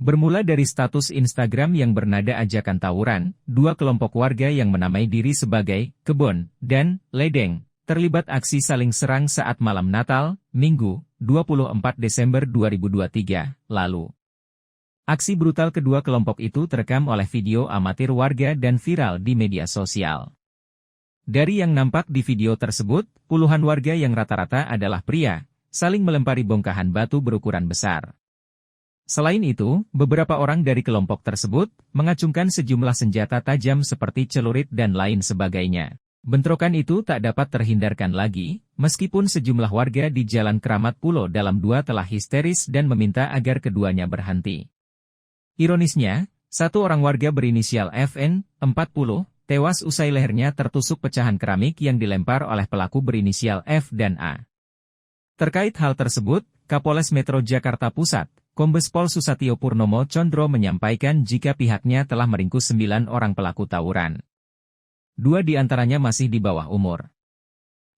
Bermula dari status Instagram yang bernada ajakan tawuran, dua kelompok warga yang menamai diri sebagai Kebon dan Ledeng terlibat aksi saling serang saat malam Natal, Minggu, 24 Desember 2023, lalu. Aksi brutal kedua kelompok itu terekam oleh video amatir warga dan viral di media sosial. Dari yang nampak di video tersebut, puluhan warga yang rata-rata adalah pria, saling melempari bongkahan batu berukuran besar. Selain itu, beberapa orang dari kelompok tersebut mengacungkan sejumlah senjata tajam seperti celurit dan lain sebagainya. Bentrokan itu tak dapat terhindarkan lagi, meskipun sejumlah warga di Jalan Keramat Pulo Dalam 2 telah histeris dan meminta agar keduanya berhenti. Ironisnya, satu orang warga berinisial FN, 40, tewas usai lehernya tertusuk pecahan keramik yang dilempar oleh pelaku berinisial F dan A. Terkait hal tersebut, Kapolres Metro Jakarta Pusat, Kombes Pol Susatyo Purnomo Condro menyampaikan jika pihaknya telah meringkus 9 orang pelaku tawuran. 2 di antaranya masih di bawah umur.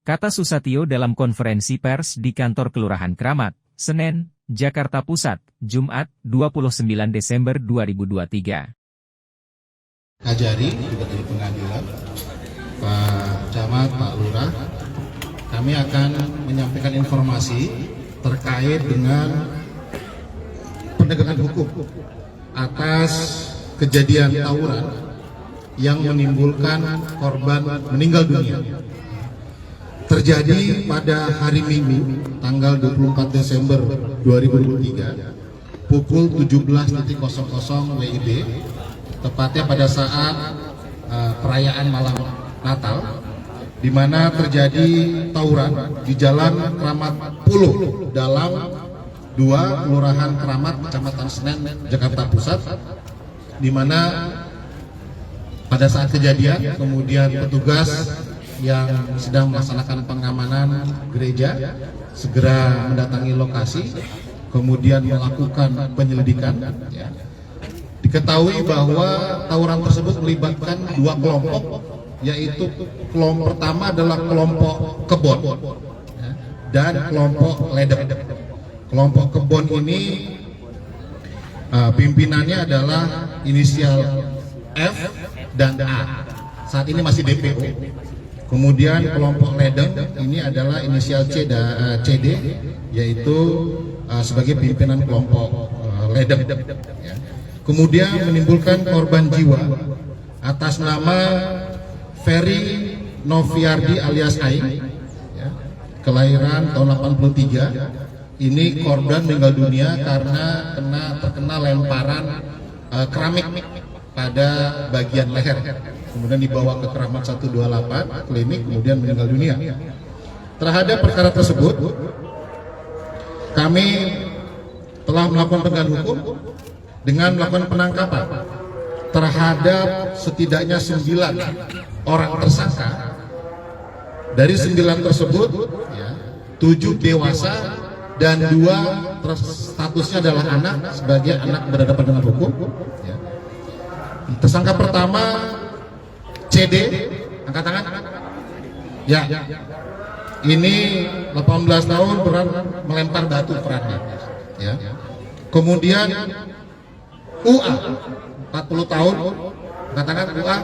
Kata Susatyo dalam konferensi pers di kantor Kelurahan Keramat, Senen, Jakarta Pusat, Jumat, 29 Desember 2023. Ajari juga dari pengadilan, Pak Camat, Pak Lurah, kami akan menyampaikan informasi terkait dengan penegakan hukum atas kejadian tawuran yang menimbulkan korban meninggal dunia. Terjadi pada hari Minggu, tanggal 24 Desember 2023, pukul 17.00 WIB, tepatnya pada saat perayaan malam Natal, di mana terjadi tawuran di Jalan Keramat Pulo Dalam 2, Kelurahan Keramat, Kecamatan Senen, Jakarta Pusat, di mana pada saat kejadian kemudian petugas yang sedang melaksanakan pengamanan gereja segera mendatangi lokasi, kemudian melakukan penyelidikan. Ya. Diketahui bahwa tawuran tersebut melibatkan 2 kelompok, yaitu kelompok pertama adalah kelompok Kebon dan kelompok Ledeng. Kelompok Kebon ini pimpinannya adalah inisial F dan A. Saat ini masih DPO. Kemudian kelompok Ledeng ini adalah inisial C dan CD, yaitu sebagai pimpinan kelompok Ledeng. Kemudian menimbulkan korban jiwa atas nama Ferry Noviardi alias Aing, kelahiran tahun 83. Ini korban meninggal dunia karena terkena lemparan keramik pada bagian leher. Kemudian dibawa ke Keramat 128 klinik, kemudian meninggal dunia. Terhadap perkara tersebut, kami telah melakukan penegakan hukum dengan melakukan penangkapan terhadap setidaknya 9 orang tersangka. Dari 9 tersebut, 7 dewasa dan 2 statusnya adalah anak, sebagai anak berhadapan dengan hukum. Tersangka pertama CD, angkat tangan. Ya, ini 18 tahun peran melempar batu perannya. Ya. Kemudian UA 40 tahun, angkat tangan UA.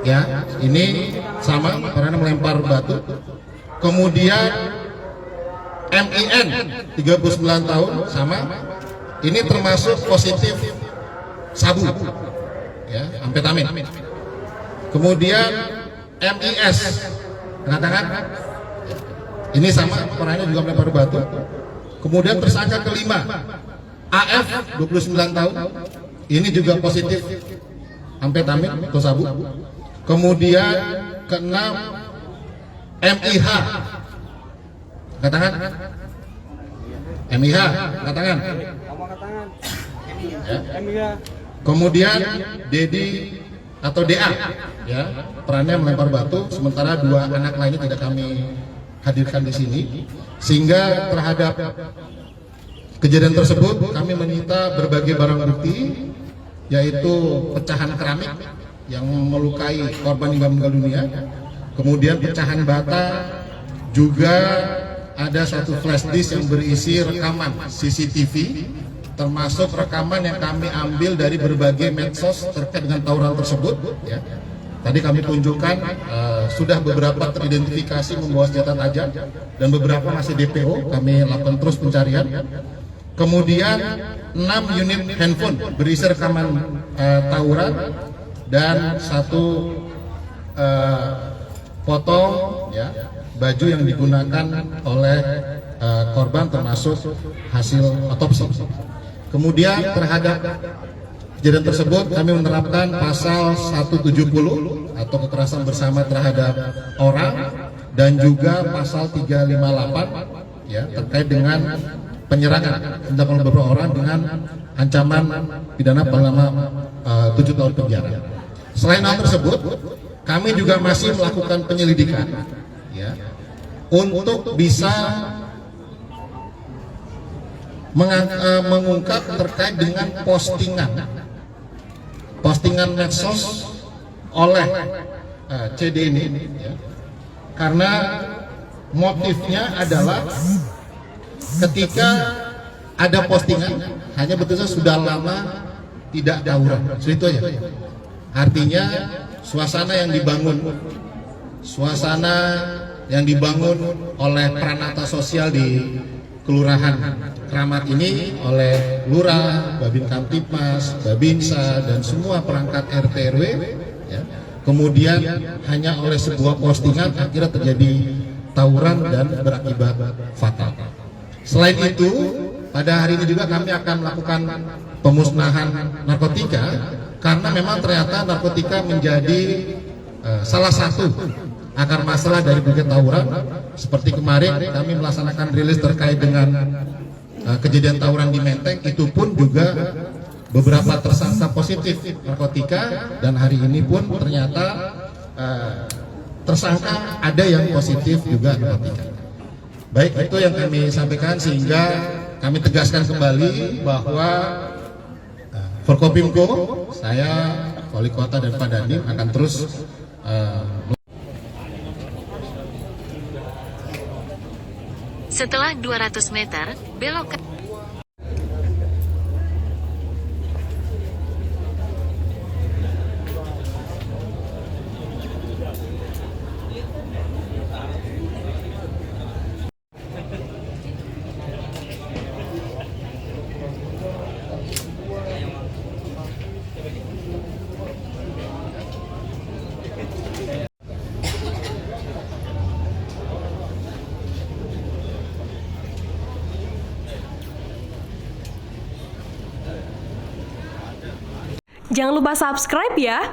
Ya, ini sama perannya melempar batu. Kemudian MIN 39 tahun, sama. Ini termasuk positif sabu, ya, amfetamin. Kemudian MIS, mengatakan ini sama, perannya juga melempar batu. Kemudian tersangka kelima AF 29 tahun, ini juga positif amfetamin atau sabu. Kemudian keenam MIH, katakan MIH, katakan. Ya. Kemudian Dedi atau DA, ya, perannya melempar batu. Sementara 2 anak lainnya tidak kami hadirkan di sini, sehingga terhadap kejadian tersebut kami menyita berbagai barang bukti, yaitu pecahan keramik yang melukai korban hingga meninggal dunia, kemudian pecahan bata, juga ada satu flash disk yang berisi rekaman CCTV, termasuk rekaman yang kami ambil dari berbagai medsos terkait dengan tawuran tersebut. Ya. Tadi kami tunjukkan sudah beberapa teridentifikasi membawa senjata tajam dan beberapa masih DPO. Kami lakukan terus pencarian. Kemudian 6 unit handphone berisi rekaman tawuran dan satu potong ya, baju yang digunakan oleh korban termasuk hasil otopsi. Kemudian terhadap kejadian tersebut kami menerapkan pasal 170 atau kekerasan bersama terhadap orang dan juga pasal 358 ya, terkait dengan penyerangan tindakan beberapa orang dengan ancaman pidana paling lama 7 tahun penjara. Selain hal tersebut, kami juga masih melakukan penyelidikan ya, untuk bisa mengungkap terkait dengan postingan medsos oleh CD ini ya. Karena motifnya adalah ketika ada postingan hanya betulnya sudah lama tidak tawuran, itu aja. Artinya suasana yang dibangun oleh peranata sosial di Kelurahan Kramat ini oleh Lurah, Babin Kamtipmas, Babinsa dan semua perangkat RT RW ya. Kemudian hanya oleh sebuah postingan akhirnya terjadi tawuran dan berakibat fatal. Selain itu, pada hari ini juga kami akan melakukan pemusnahan narkotika karena memang ternyata narkotika menjadi salah satu akar masalah dari berbagai tawuran. Seperti kemarin kami melaksanakan rilis terkait dengan kejadian tawuran di Menteng, itu pun juga beberapa tersangka positif narkotika dan hari ini pun ternyata tersangka ada yang positif juga narkotika. Baik, itu yang kami sampaikan sehingga kami tegaskan kembali bahwa Forkopimko, saya, Wali Kota dan Pak Dandim akan terus setelah 200 meter, belok ke Jangan lupa subscribe ya.